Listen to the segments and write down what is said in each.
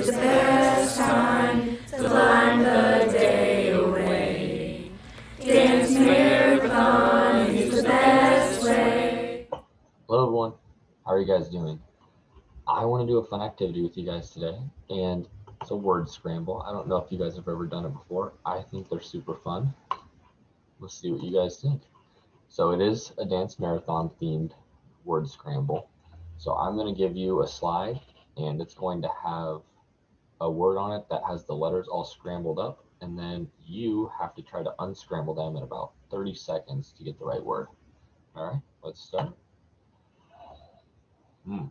It's the best time to climb the day away. Dance marathon is the best way. Hello everyone, how are you guys doing? I want to do a fun activity with you guys today, and it's a word scramble. I don't know if you guys have ever done it before. I think they're super fun. Let's see what you guys think. So it is a dance marathon themed word scramble. So I'm going to give you a slide, and it's going to have a word on it that has the letters all scrambled up, and then you have to try to unscramble them in about 30 seconds to get the right word. All right, let's start. Now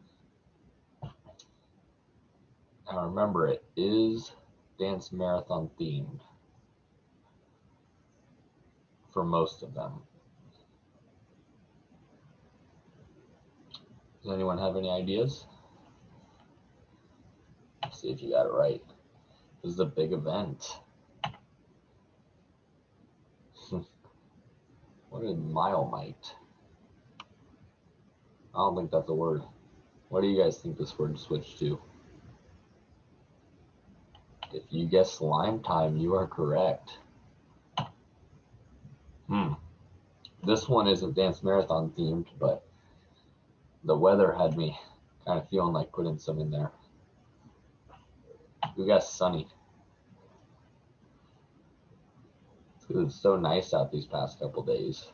remember, it is dance marathon themed for most of them. Does anyone have any ideas? Let's see if you got it right. This is a big event. What is mile mite? I don't think that's a word. What do you guys think this word switched to? If you guess slime time, you are correct. This one isn't dance marathon themed, but the weather had me kind of feeling like putting some in there. We got sunny. It's so nice out these past couple days.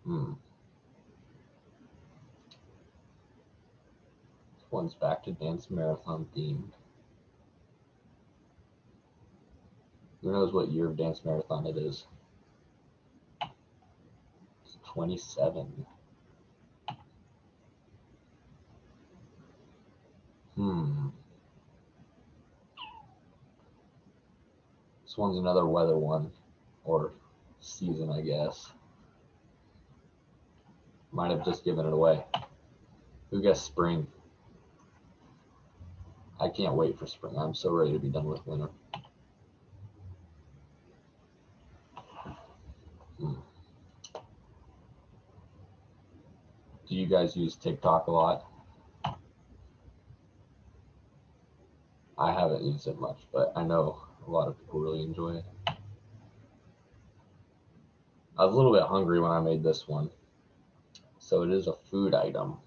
This one's back to dance marathon themed. Who knows what year of dance marathon it is? It's 27. This one's another weather one, or season, I guess. Might have just given it away. Who guessed spring? I can't wait for spring. I'm so ready to be done with winter. Do you guys use TikTok a lot? I haven't used it much, but I know a lot of people really enjoy it. I was a little bit hungry when I made this one. So it is a food item.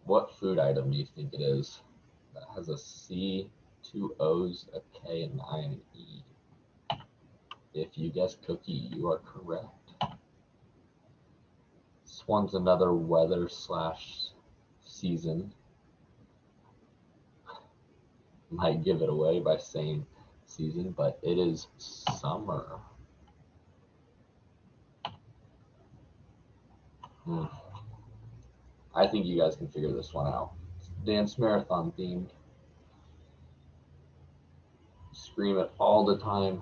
What food item do you think it is? That has a C, two O's, a K, an I, and an E. If you guess cookie, you are correct. This one's another weather / season. Might give it away by saying season, but it is summer. I think you guys can figure this one out. It's dance marathon themed. Scream it all the time.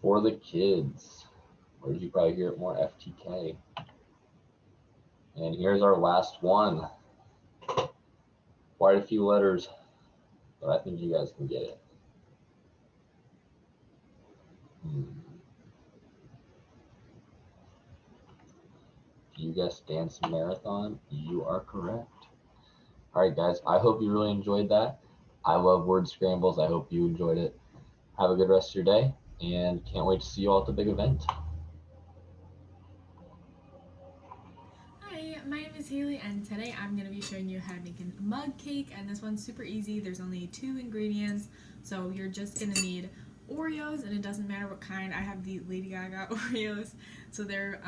For the kids. Or you probably hear it more, FTK. And here's our last one. Quite a few letters, but I think you guys can get it. If you guess dance marathon, you are correct. All right, guys, I hope you really enjoyed that. I love word scrambles. I hope you enjoyed it. Have a good rest of your day, and can't wait to see you all at the big event. Hi, my name is Haley, and today I'm going to be showing you how to make a mug cake, and this one's super easy. There's only 2 ingredients, so you're just going to need Oreos, and it doesn't matter what kind. I have the Lady Gaga Oreos, so they're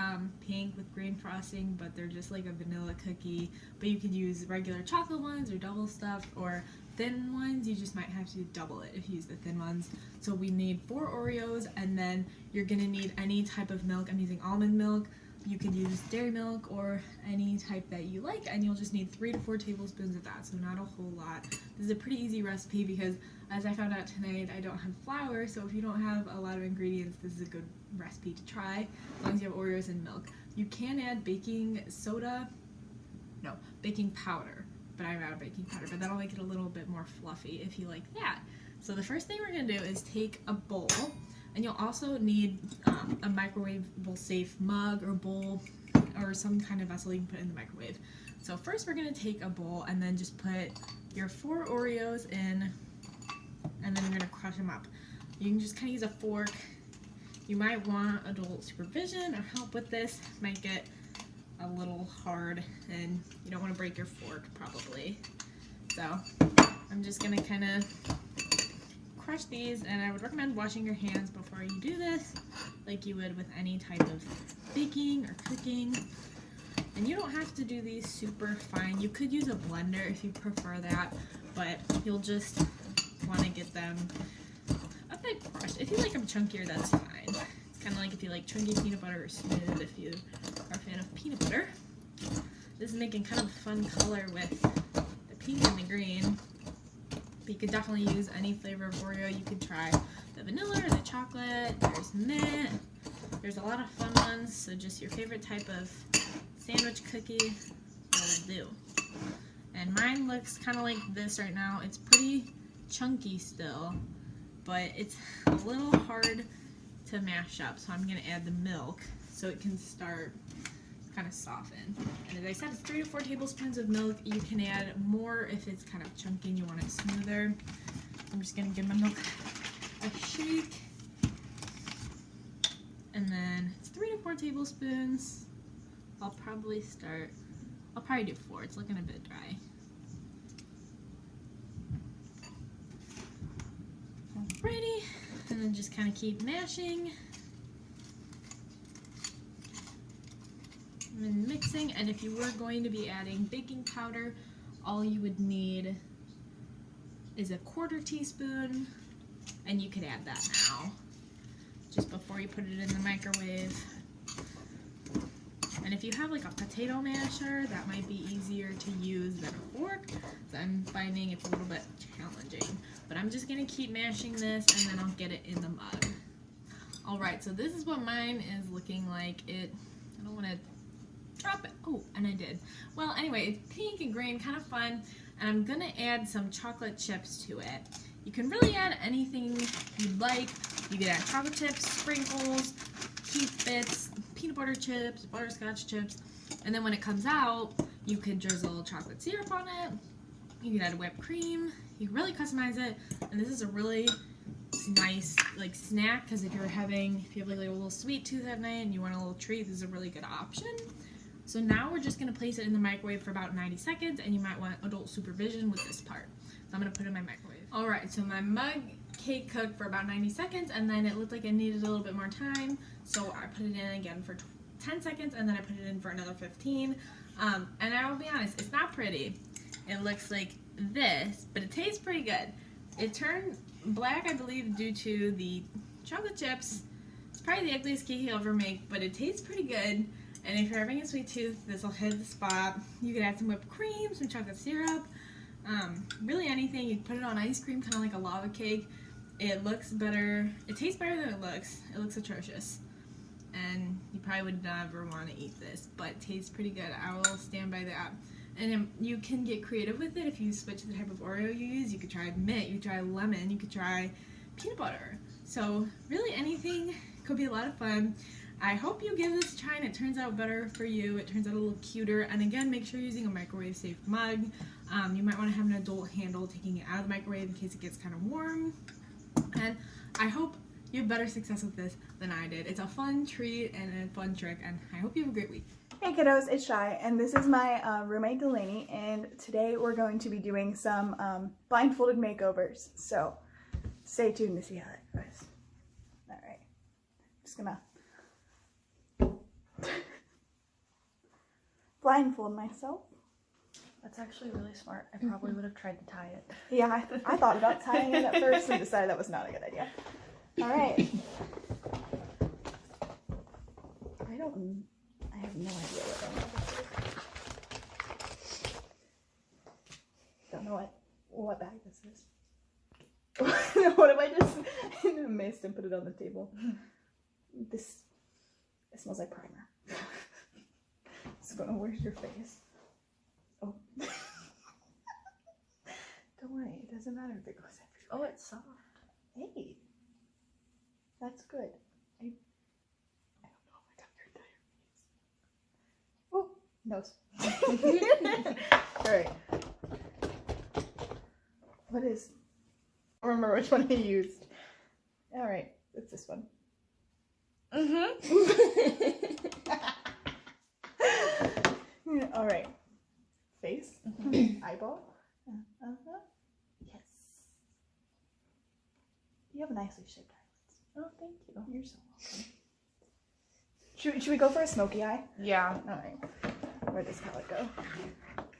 pink with green frosting, but they're just like a vanilla cookie. But you could use regular chocolate ones or double stuffed or thin ones. You just might have to double it if you use the thin ones. So we need 4 Oreos, and then you're going to need any type of milk. I'm using almond milk. You could use dairy milk or any type that you like, and you'll just need 3 to 4 tablespoons of that, so not a whole lot. This is a pretty easy recipe because, as I found out tonight, I don't have flour, so if you don't have a lot of ingredients, this is a good recipe to try, as long as you have Oreos and milk. You can add baking powder, but I'm out of baking powder, but that'll make it a little bit more fluffy if you like that. So the first thing we're going to do is take a bowl, and you'll also need a microwavable safe mug or bowl or some kind of vessel you can put in the microwave. So first we're going to take a bowl and then just put your 4 Oreos in, and then you're going to crush them up. You can just kind of use a fork. You might want adult supervision or help with this. Might get a little hard and you don't want to break your fork probably. So I'm just going to kind of crush these, and I would recommend washing your hands before you do this, like you would with any type of baking or cooking. And you don't have to do these super fine. You could use a blender if you prefer that, but you'll just want to get them a bit crushed. If you like them chunkier, that's fine. It's kind of like if you like chunky peanut butter or smooth if you are a fan of peanut butter. This is making kind of a fun color with the pink and the green. But you could definitely use any flavor of Oreo. You could try the vanilla or the chocolate. There's mint. There's a lot of fun ones. So just your favorite type of sandwich cookie will do. And mine looks kind of like this right now. It's pretty chunky still, but it's a little hard to mash up. So I'm going to add the milk so it can start kind of soften. And as I said, it's 3 to 4 tablespoons of milk. You can add more if it's kind of chunky and you want it smoother. I'm just going to give my milk a shake. And then it's 3 to 4 tablespoons. I'll probably do 4. It's looking a bit dry. Alrighty, and then just kind of keep mashing and then mixing. And if you were going to be adding baking powder, all you would need is a 1/4 teaspoon, and you could add that now, just before you put it in the microwave. And if you have like a potato masher, that might be easier to use than a fork. So I'm finding it's a little bit challenging. But I'm just going to keep mashing this, and then I'll get it in the mug. Alright, so this is what mine is looking like. I don't want to drop it. Oh, and I did. Well, anyway, it's pink and green, kind of fun. And I'm going to add some chocolate chips to it. You can really add anything you'd like. You can add chocolate chips, sprinkles, Keith bits, peanut butter chips, butterscotch chips, and then when it comes out, you could drizzle chocolate syrup on it. You can add whipped cream. You can really customize it, and this is a really nice like snack because if you have like a little sweet tooth at night and you want a little treat, this is a really good option. So now we're just gonna place it in the microwave for about 90 seconds, and you might want adult supervision with this part. So I'm gonna put it in my microwave. All right, so my mug cake cooked for about 90 seconds, and then it looked like it needed a little bit more time, so I put it in again for 10 seconds, and then I put it in for another 15. And I will be honest, it's not pretty. It looks like this, but it tastes pretty good. It turned black, I believe, due to the chocolate chips. It's probably the ugliest cake I'll ever make, but it tastes pretty good. And if you're having a sweet tooth, this will hit the spot. You could add some whipped cream, some chocolate syrup, really anything. You can put it on ice cream, kind of like a lava cake. It looks better. It tastes better than it looks. It looks atrocious. And you probably would never want to eat this, but it tastes pretty good. I will stand by that. And you can get creative with it if you switch the type of Oreo you use. You could try mint, you could try lemon, you could try peanut butter. So really anything could be a lot of fun. I hope you give this a try and it turns out better for you. It turns out a little cuter. And again, make sure you're using a microwave safe mug. You might want to have an adult handle taking it out of the microwave in case it gets kind of warm. And I hope you have better success with this than I did. It's a fun treat and a fun trick, and I hope you have a great week. Hey kiddos, it's Shy, and this is my roommate Delaney, and today we're going to be doing some blindfolded makeovers, so stay tuned to see how that goes. Alright, just gonna blindfold myself. That's actually really smart. I probably would have tried to tie it. Yeah, I thought about tying it at first and decided that was not a good idea. Alright. I have no idea don't know what bag this is. What if I just missed and put it on the table? It smells like primer. So where's your face? Oh. Don't worry, it doesn't matter if it goes everywhere. Oh, it's soft. Hey, that's good. I don't know if I got your entire face. Nose. Alright. What is... I don't remember which one I used. Alright, it's this one. Alright. Face. Eyeball. Yes. You have nicely shaped eyelids. Oh, thank you. You're so welcome. Should we go for a smoky eye? Yeah. Alright. Where does palette go?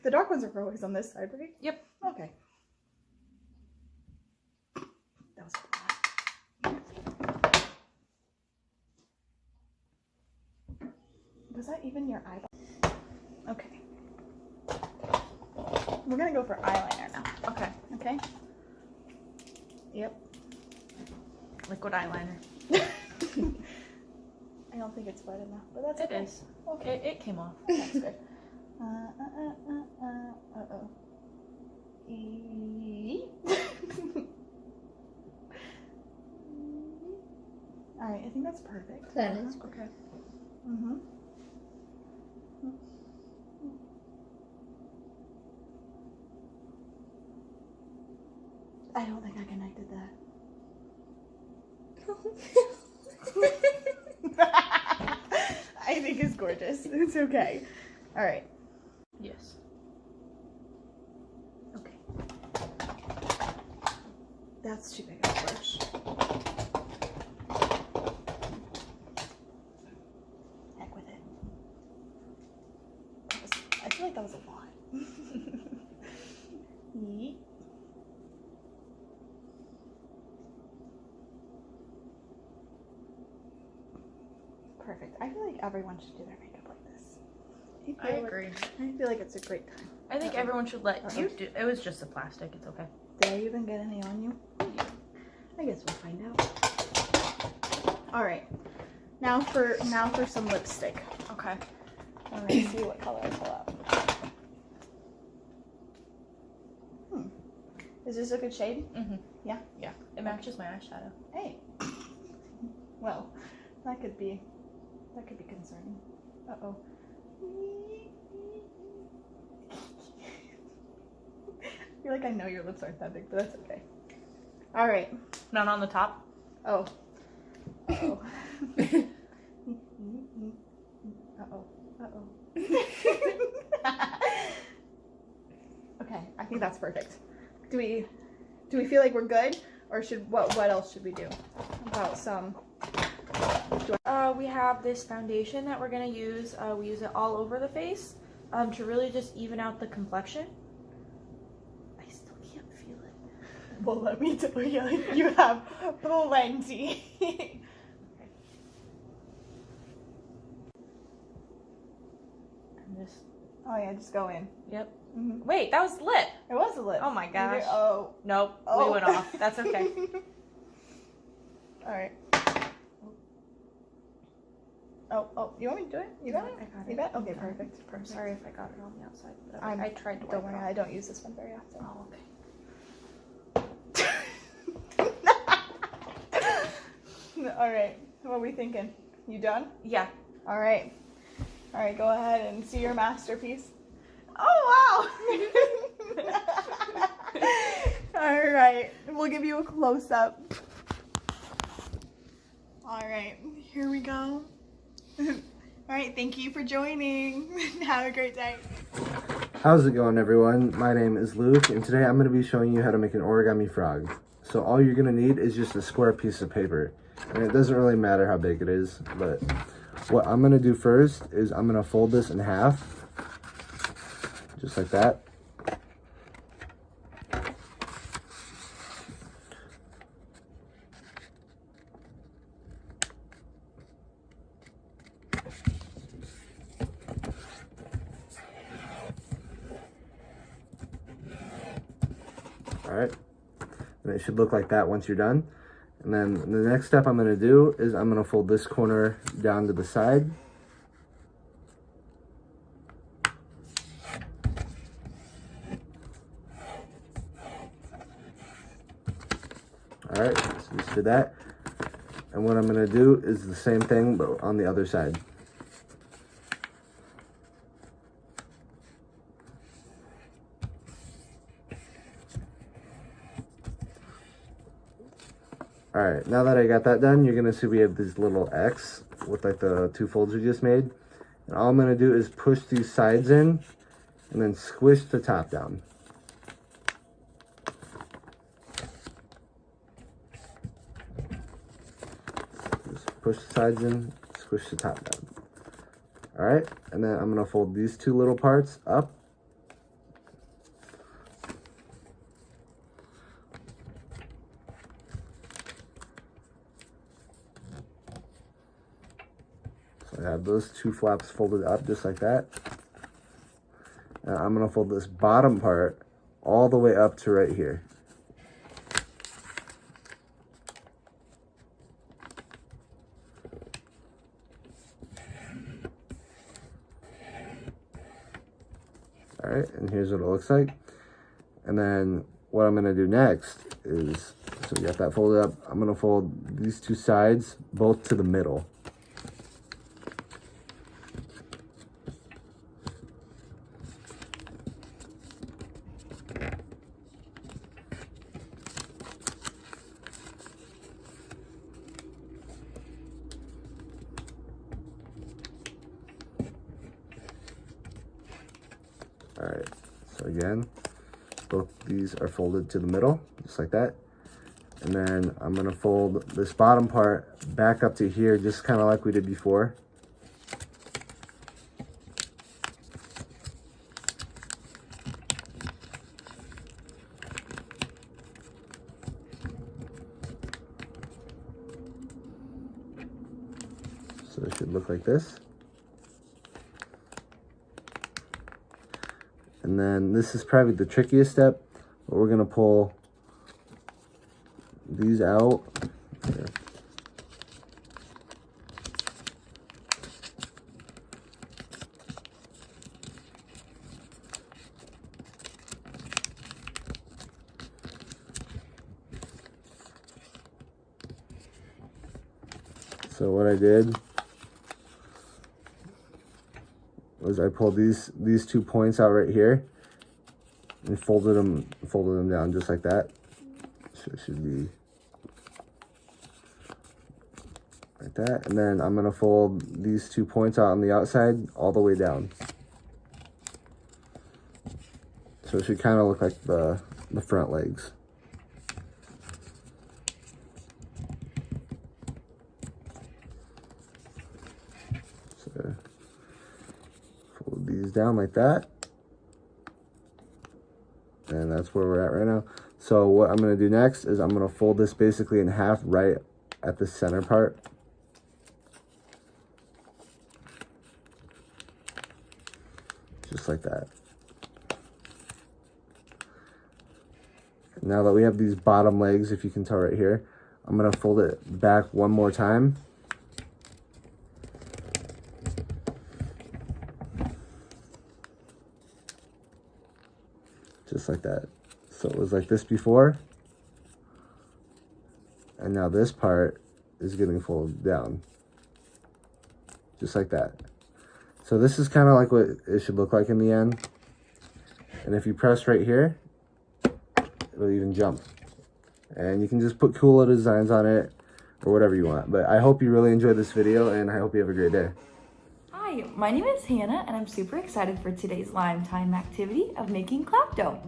The dark ones are always on this side, right? Yep. Okay. That was a lot. Was that even your eyeball? Okay. We're gonna go for eyeliner now. Okay. Okay? Yep. Liquid eyeliner. I don't think it's wet enough, but that's It okay. is. Okay. It came off. That's good. Uh-oh. Alright, I think that's perfect. That is okay. Mm-hmm. I don't think I connected that. I think it's gorgeous. It's okay. Alright. Yes. Okay. That's too big of a brush. Heck with it. I feel like that was a lot. Yeet. Perfect. I feel like everyone should do their makeup like this. I agree. I feel like it's a great time. I think everyone should let you do. It was just the plastic. It's okay. Did I even get any on you? I guess we'll find out. All right. Now for some lipstick. Okay. All right. See what color I pull out. Is this a good shade? Mhm. Yeah. Yeah. It matches my eyeshadow. Hey. Well, that could be concerning. Uh-oh. I feel like I know your lips aren't that big, but that's okay. All right. Not on the top. Oh. Uh-oh. Uh-oh. Uh-oh. Okay, I think that's perfect. Do we feel like we're good, or what else should we do? About some. We have this foundation that we're gonna use. We use it all over the face to really just even out the complexion. I still can't feel it. Well, let me tell you, you have plenty. Okay. I'm just. Oh yeah, just go in. Yep. Mm-hmm. Wait, that was lip. It was a lip. Oh my gosh. Oh. Nope. Oh. We went off. That's okay. All right. Oh, you want me to do it? You got it? I got it. You got it? Okay, I got it. perfect. I'm sorry if I got it on the outside. But I'm- I tried to Don't wipe worry, it I don't use this one very often. off. Oh, okay. All right, what are we thinking? You done? Yeah. All right, go ahead and see your masterpiece. Oh, wow. All right, we'll give you a close-up. All right, here we go. All right, thank you for joining. Have a great day. How's it going, everyone? My name is Luke, and today I'm going to be showing you how to make an origami frog. So all you're going to need is just a square piece of paper. And it doesn't really matter how big it is, but what I'm going to do first is I'm going to fold this in half, just like that. Alright, and it should look like that once you're done. And then the next step I'm going to do is I'm going to fold this corner down to the side. Alright, so just did that. And what I'm going to do is the same thing but on the other side. All right, now that I got that done, you're gonna see we have this little X with like the 2 folds we just made. And all I'm gonna do is push these sides in and then squish the top down. Just push the sides in, squish the top down. All right, and then I'm gonna fold these 2 little parts up. So I have those 2 flaps folded up just like that. Now I'm gonna fold this bottom part all the way up to right here. All right, and here's what it looks like. And then what I'm gonna do next is, so we got that folded up, I'm gonna fold these 2 sides both to the middle. All right, so again, both these are folded to the middle, just like that. And then I'm gonna fold this bottom part back up to here, just kind of like we did before. So it should look like this. And then this is probably the trickiest step, but we're gonna pull these out. There. So what I did was I pulled these 2 points out right here and folded them down just like that. So it should be like that. And then I'm gonna fold these 2 points out on the outside all the way down. So it should kind of look like the front legs. So fold these down like that. And that's where we're at right now. So what I'm gonna do next is I'm gonna fold this basically in half right at the center part. Just like that. Now that we have these bottom legs, if you can tell right here, I'm gonna fold it back one more time. Just like that. So it was like this before, and now this part is getting folded down. Just like that. So this is kind of like what it should look like in the end. And if you press right here, it'll even jump. And you can just put cool little designs on it or whatever you want. But I hope you really enjoyed this video, and I hope you have a great day. Hi, my name is Hannah, and I'm super excited for today's Lime Time activity of making cloud dough.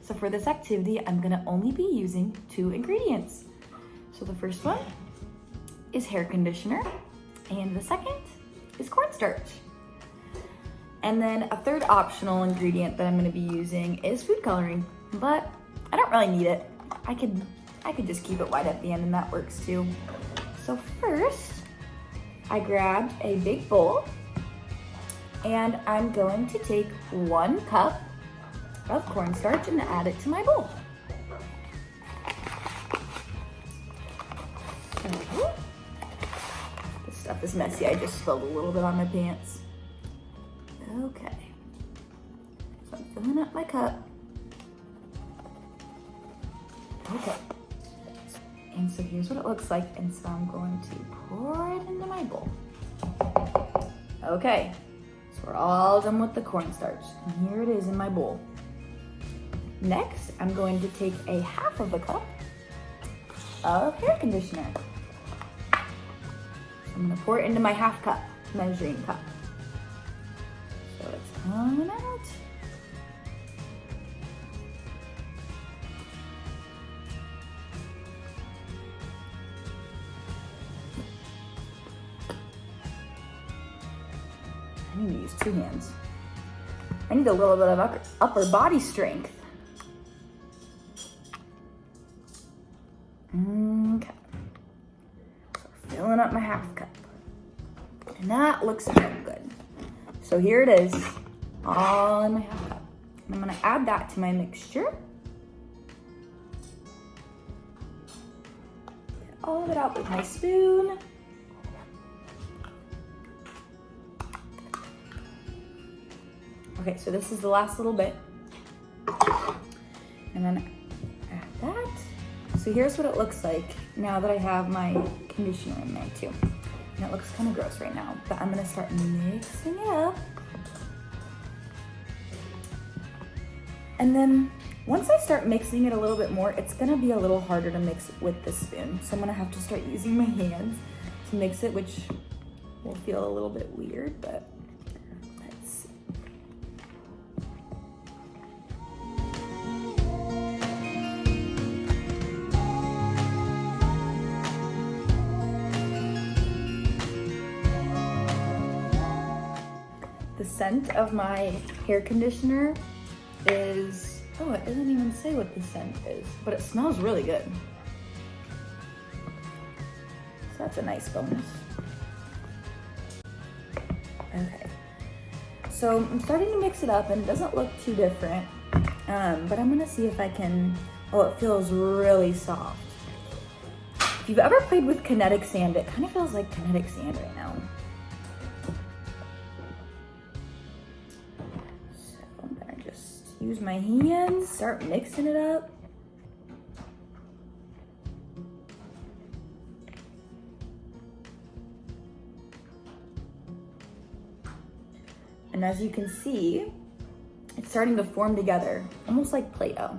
So for this activity, I'm gonna only be using 2 ingredients. So the first one is hair conditioner, and the second is cornstarch. And then a third optional ingredient that I'm gonna be using is food coloring, but I don't really need it. I could just keep it white at the end, and that works too. So first, I grabbed a big bowl, and I'm going to take 1 cup of cornstarch and add it to my bowl. So, this stuff is messy. I just spilled a little bit on my pants. Okay. So I'm filling up my cup. Okay. And so here's what it looks like. And so I'm going to pour it into my bowl. Okay. So we're all done with the cornstarch. And here it is in my bowl. Next, I'm going to take a half of a cup of hair conditioner. So I'm gonna pour it into my half cup measuring cup. So it's coming out. I need to use 2 hands. I need a little bit of upper body strength. Okay. So filling up my half cup. And that looks so good. So here it is, all in my half cup. And I'm gonna add that to my mixture. Get all of it out with my spoon. Okay, so this is the last little bit. And then add that. So here's what it looks like now that I have my conditioner in there too. And it looks kind of gross right now, but I'm gonna start mixing it up. And then once I start mixing it a little bit more, it's gonna be a little harder to mix with the spoon. So I'm gonna have to start using my hands to mix it, which will feel a little bit weird, but let's see. The scent of my hair conditioner is, oh, it doesn't even say what the scent is, but it smells really good. So that's a nice bonus. Okay, so I'm starting to mix it up and it doesn't look too different, but I'm gonna see if I can, oh, it feels really soft. If you've ever played with kinetic sand, it kind of feels like kinetic sand right now. Use my hands, start mixing it up. And as you can see, it's starting to form together, almost like Play-Doh.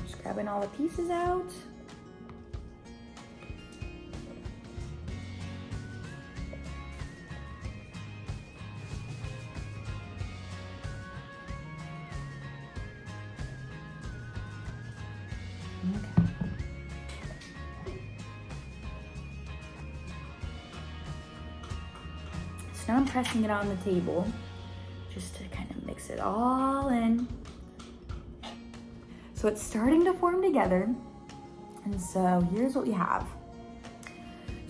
Just grabbing all the pieces out. Now I'm pressing it on the table just to kind of mix it all in. So it's starting to form together. And so here's what we have.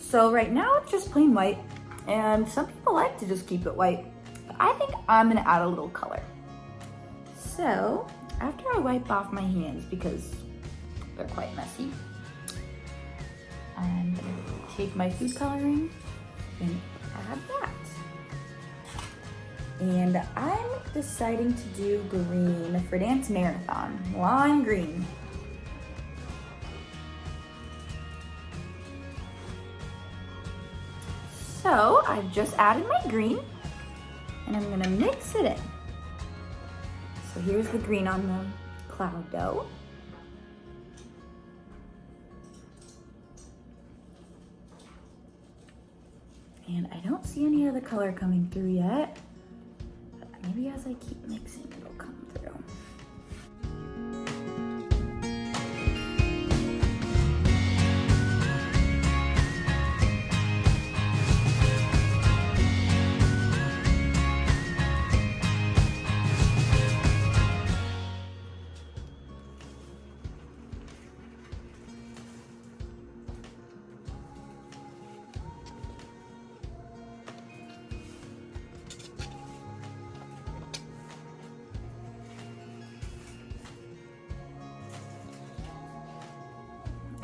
So right now it's just plain white, and some people like to just keep it white, but I think I'm gonna add a little color. So after I wipe off my hands, because they're quite messy, I'm gonna take my food coloring and add that. And I'm deciding to do green for Dance Marathon. Lime green. So I've just added my green and I'm gonna mix it in. So here's the green on the cloud dough. And I don't see any other color coming through yet. Maybe as I keep mixing, it'll come through.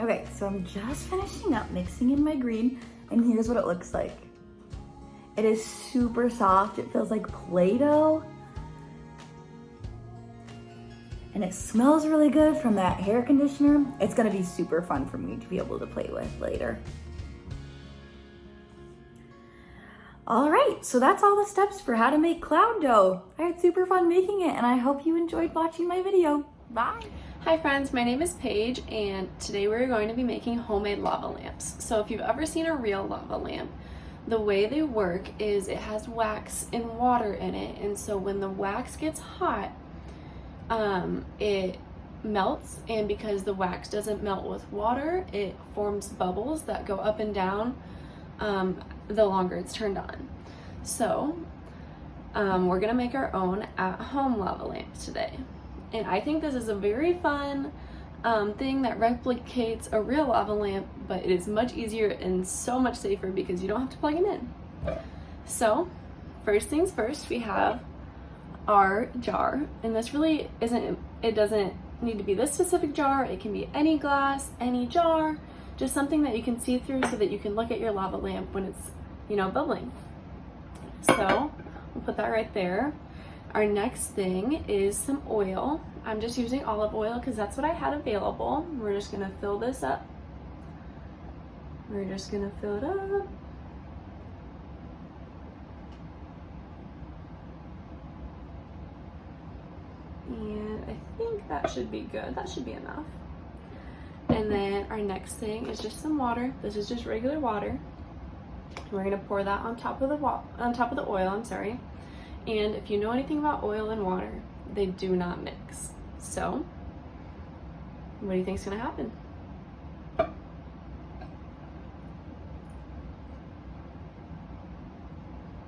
Okay, so I'm just finishing up mixing in my green, and here's what it looks like. It is super soft. It feels like Play-Doh. And it smells really good from that hair conditioner. It's gonna be super fun for me to be able to play with later. Alright, so that's all the steps for how to make cloud dough. I had super fun making it and I hope you enjoyed watching my video. Bye! Hi friends, my name is Paige and today we're going to be making homemade lava lamps. So if you've ever seen a real lava lamp, the way they work is it has wax and water in it, and so when the wax gets hot, it melts, and because the wax doesn't melt with water, it forms bubbles that go up and down the longer it's turned on. So we're gonna make our own at-home lava lamps today. And I think this is a very fun thing that replicates a real lava lamp, but it is much easier and so much safer because you don't have to plug it in. So first things first, we have our jar, and this really isn't, it doesn't need to be this specific jar. It can be any glass, any jar, just something that you can see through so that you can look at your lava lamp when it's, you know, bubbling. So we'll put that right there. Our next thing is some oil. I'm just using olive oil because that's what I had available. We're just gonna fill this up. We're just gonna fill it up. And I think that should be good. That should be enough. And then our next thing is just some water. This is just regular water. We're gonna pour that on top of the oil. I'm sorry. And if you know anything about oil and water, they do not mix. So, what do you think is gonna happen? All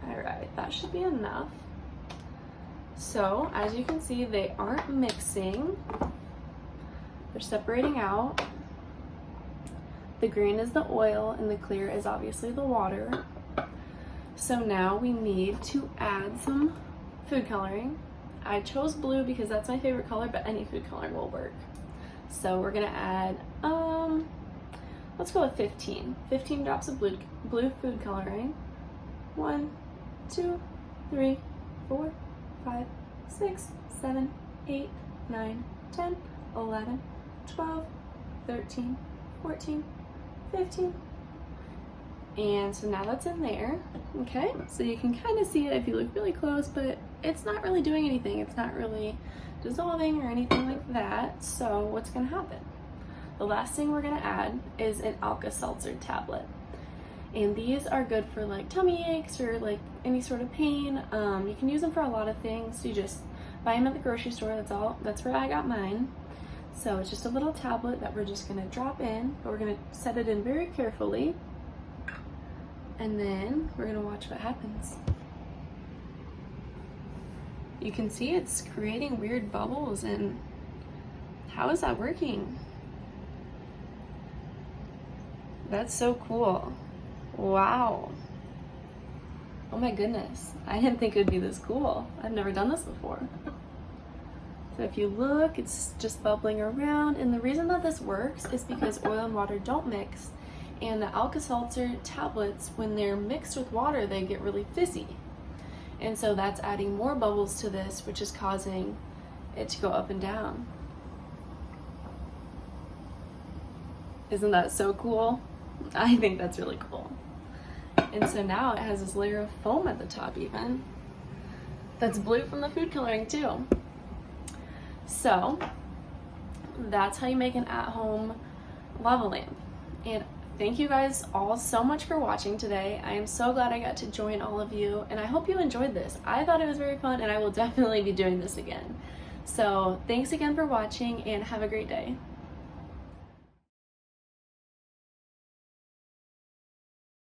right, that should be enough. So, as you can see, they aren't mixing. They're separating out. The green is the oil and the clear is obviously the water. So now we need to add some food coloring. I chose blue because that's my favorite color, but any food coloring will work. So we're gonna add, let's go with 15 drops of blue food coloring. 1, 2, 3, 4, 5, 6, 7, 8, 9, 10, 11, 12, 13, 14, 15. And so now that's in there. Okay, so you can kind of see it if you look really close, but it's not really doing anything. It's not really dissolving or anything like that. So what's gonna happen? The last thing we're gonna add is an Alka-Seltzer tablet. And these are good for like tummy aches or like any sort of pain. You can use them for a lot of things. You just buy them at the grocery store, that's where I got mine. So it's just a little tablet that we're just gonna drop in, but we're gonna set it in very carefully. And then we're gonna watch what happens. You can see it's creating weird bubbles, and how is that working? That's so cool. Wow. Oh my goodness. I didn't think it would be this cool. I've never done this before. So if you look, it's just bubbling around, and the reason that this works is because oil and water don't mix. And the Alka-Seltzer tablets, when they're mixed with water, they get really fizzy. And so that's adding more bubbles to this, which is causing it to go up and down. Isn't that so cool? I think that's really cool. And so now it has this layer of foam at the top even. That's blue from the food coloring too. So that's how you make an at-home lava lamp. And thank you guys all so much for watching today. I am so glad I got to join all of you, and I hope you enjoyed this. I thought it was very fun, and I will definitely be doing this again. So thanks again for watching, and have a great day.